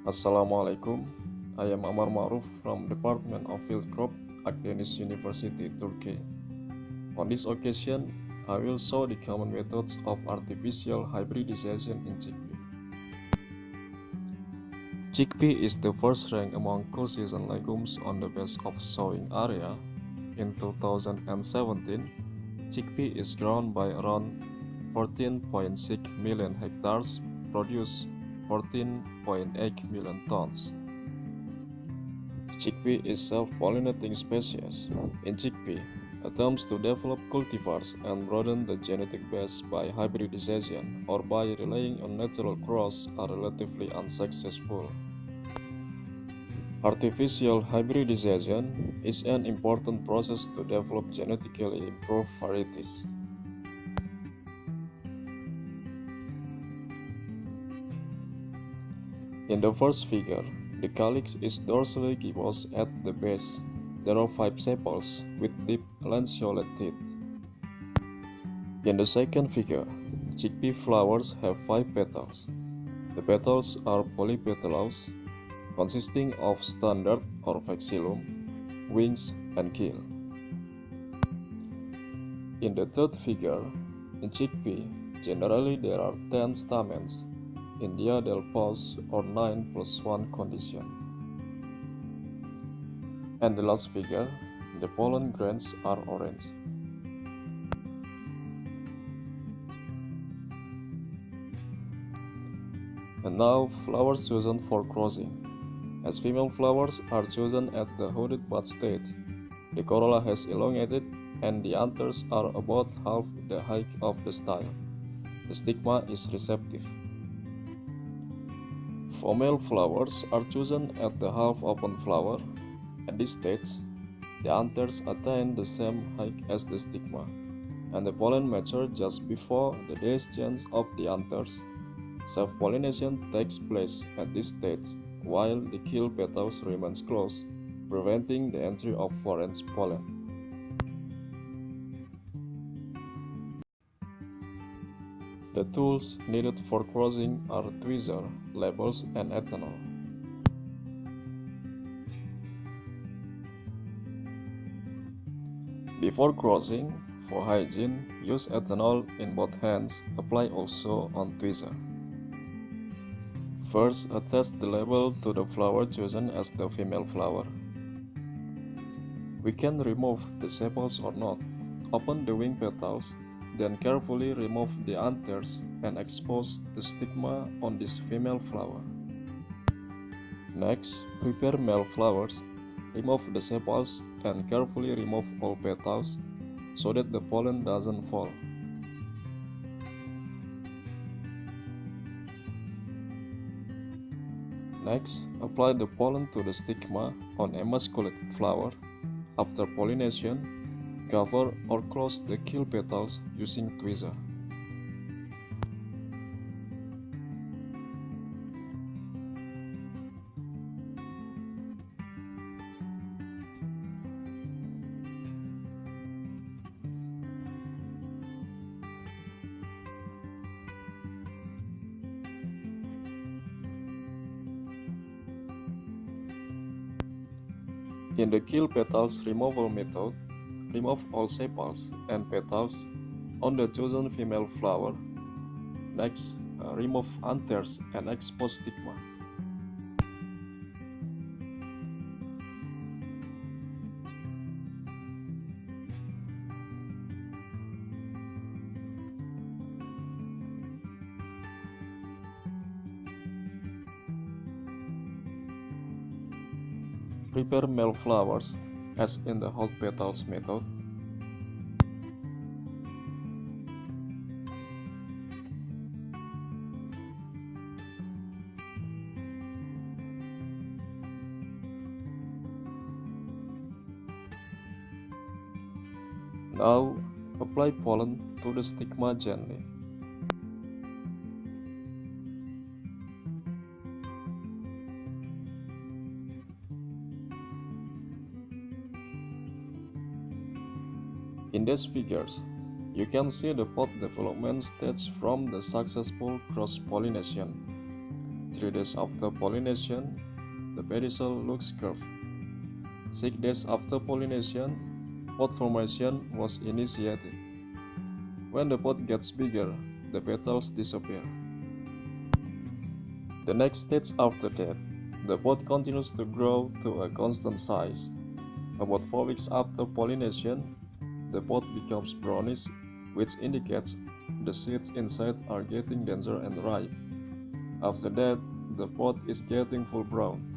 Assalamualaikum. I am Amar Maruf from Department of Field Crop, Akdeniz University, Turkey. On this occasion, I will show the common methods of artificial hybridization in chickpea. Chickpea is the first rank among cool season legumes on the base of sowing area. In 2017, chickpea is grown by around 14.6 million hectares, produce 14.8 million tons. Chickpea is self-pollinating species. In chickpea, attempts to develop cultivars and broaden the genetic base by hybridization or by relying on natural cross are relatively unsuccessful. Artificial hybridization is an important process to develop genetically improved varieties. In the first figure, the calyx is dorsally gibbous at the base. There are 5 sepals with deep lanceolate teeth. In the second figure, chickpea flowers have 5 petals. The petals are polypetalous, consisting of standard or vexillum, wings, and keel. In the third figure, in chickpea, generally there are 10 stamens in diadal pause or 9+1 condition. And the last figure, the pollen grains are orange. And now flowers chosen for crossing. As female flowers are chosen at the hooded bud stage, the corolla has elongated and the anthers are about half the height of the style. The stigma is receptive. For male flowers are chosen at the half-open flower. At this stage, the anthers attain the same height as the stigma, and the pollen matures just before the days change of the anthers. Self-pollination takes place at this stage, while the keel petals remains closed, preventing the entry of foreign pollen. The tools needed for crossing are tweezer, labels, and ethanol. Before crossing, for hygiene, use ethanol in both hands, apply also on tweezer. First, attach the label to the flower chosen as the female flower. We can remove the sepals or not. Open the wing petals, then carefully remove the anthers and expose the stigma on this female flower. Next, prepare male flowers. Remove the sepals and carefully remove all petals so that the pollen doesn't fall. Next, apply the pollen to the stigma on emasculated flower. After pollination, cover or close the keel petals using tweezer. In the keel petals removal method, remove all sepals and petals on the chosen female flower. Next, remove anthers and expose stigma. Prepare male flowers as in the hot petals method. Now, apply pollen to the stigma gently. In these figures, you can see the pod development stage from the successful cross-pollination. 3 days after pollination, the pedicel looks curved. 6 days after pollination, pod formation was initiated. When the pod gets bigger, the petals disappear. The next stage after that, the pod continues to grow to a constant size. About 4 weeks after pollination, the pod becomes brownish, which indicates the seeds inside are getting denser and ripe. After that, the pod is getting full brown.